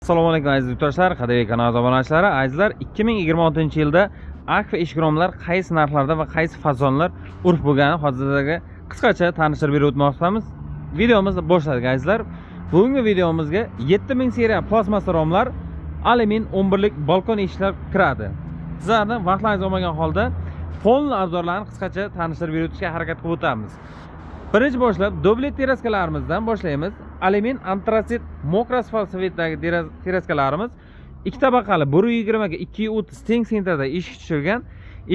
Assalomu alaykum aziz yurtdoshlar, qadrli kanal obunachilari. Azizlar, 2026-yilda akfa eshkromlar qaysi narxlarda va qaysi fasonlar urf bo'lgani hozirda qisqacha tanishtirib berib o'tmoqdamiz. Videomizni boshladik azizlar. Bugungi videomizga 7000 seriya plastmassa romlar, alyumin 11 lik balkon eshiklar kiradi. Sizlarni vaqtlaringiz olmagan holda polni obzorlarni qisqacha tanishtirib berib o'tishga harakat qilib o'tamiz. Birinchi boshlab doblet teraskalarimizdan boshlaymiz. Alyumin antratsit mokro asfalt svetidagi teraskalarimiz 2 tabaqali 120 ga 230 teng sentrda eshik tushirgan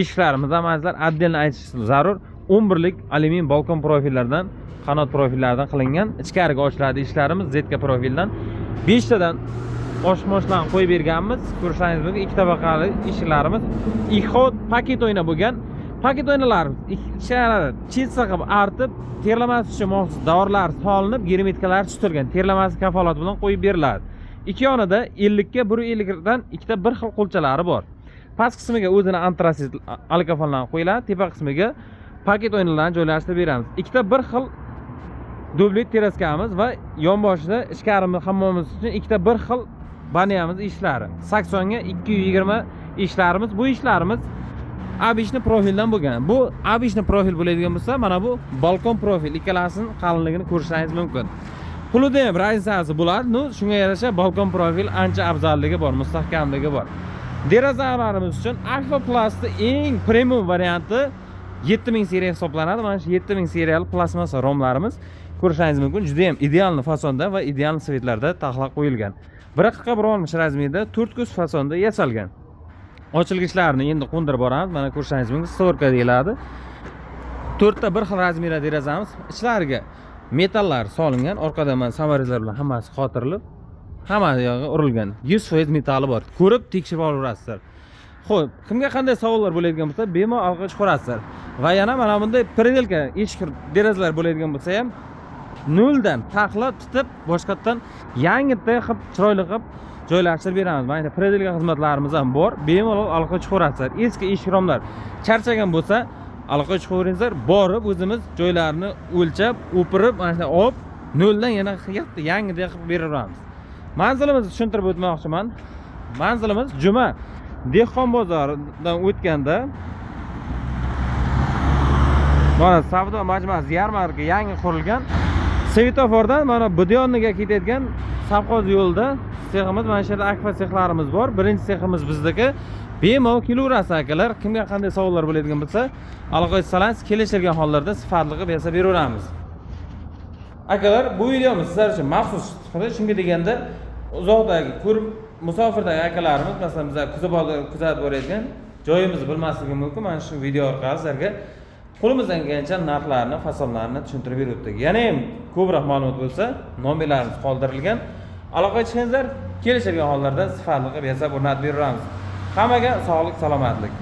eshiklarimiz amazlar отдельно aytish zarur. 11 lik alyumin balkon profillardan, qanot profillaridan qilingan ichkariga ochiladi eshiklarimiz ZK profildan 5 tadan oshmoshlarni qo'yib berganmiz. Ko'rishlaringiz mumkin 2 tabaqali eshiklarimiz ihod paket o'yna bo'lgan. Paket o'ynalarimiz ichkarida chetsa qilib artib, terlamas uchun maxsus davrlar solinib, germetikalar tutilgan terlamas kafolati bilan qo'yib beriladi. Ikki yonida 50 ga 150 dan ikkita bir xil qo'lchalari bor. Past qismiga o'zini antratsit alkofallarni qo'yiladi, tepa qismiga paket o'ynalarni joylashtirib beramiz. Ikkita bir xil doblet teraskamiz va yonboshida ichkarimiz hammomimiz uchun ikkita bir xil baniyamiz ishlari. Saksonga 220 ishlarimiz. Bu ishlarimiz abishni profildan bo'lgan. Bu abishni profil bo'ladigan bo'lsa, mana bu balkon profil ikkalasining qalinligini ko'rishingiz mumkin. Pulida ham raziyasi bo'ladi. Shunga yarasha balkon profil ancha afzalligi bor, mustahkamligi bor. Derazalarimiz uchun Aqua Plast'ning eng premium varianti 7000 seriya hisoblanadi. Mana shu 7000 seriyali plastmassa romlarimiz ko'rishingiz mumkin. Juda ham ideal fasonda va ideal svetlarda taxlaq qo'yilgan. 1.1 razmerda 4 ko'z fasonda yasalgan. Ochilgichlarni endi qo'ndirib boramiz. Mana ko'rishingiz mumkin, stvorka deyiladi. 4 ta bir xil razmerda derazamiz. Ichlariga metallar solingan, orqada mana samarizlar bilan hammasi qotirilib, hamma yog'i urilgan. 100% metali bor. Ko'rib tekshirib olasizlar. Xo'p, kimga qanday savollar bo'ladigan bo'lsa, bemalol aloqa chiqarasizlar. Va yana mana bunday predelka eshik derazalar bo'ladigan bo'lsa ham noldan taxla titib, boshqatdan yangitday qilib, chiroyli qilib joylashtirib beramiz. Mana predelka xizmatlarimiz ham bor. Bemalol aloqa chiqarasizlar. Eski eshik romlar charchagan bo'lsa, aloqa chiqaveringizlar. Borib o'zimiz joylarini o'lchab, o'pirib, mana shunday olib, noldan yana yangiday qilib beramiz. Manzilimizni tushuntirib o'tmoqchiman. Manzilimiz Juma dehqon bozoridan o'tganda mana savdo majmuasi yarmarka yangi qurilgan. Svetofordan mana Budyonniga ketadigan savxoz yo'lida seximiz, mana shu yerda akfa sexlarimiz bor. Birinchi seximiz bizdagi. Bemalol kelaverasiz akalar. Kimga qanday savollar bo'ladigan bo'lsa, aloqa qilsangiz, kelishilgan hollarda sifatli qilib yasab beraveramiz. Akalar, bu videomiz sizlar uchun maxsus chiqdi. Shunga deganda uzoqdagi ko'rib musofirdagi akalarimiz, masalan, bizlar kuzatib borayotgan joyimizni bilmasligi mumkin. Mana shu video orqali sizlarga qo'limizdan kelgancha narxlarni, fasonlarni tushuntirib berib o'tdik. Yana ham ko'proq ma'lumot bo'lsa, nomerlarimiz qoldirilgan. Aloqa qilingizlar, kelishilgan hollarda sifatli qilib yasab o'rnatib beraveramiz. Hammaga sog'lik, salomatlik.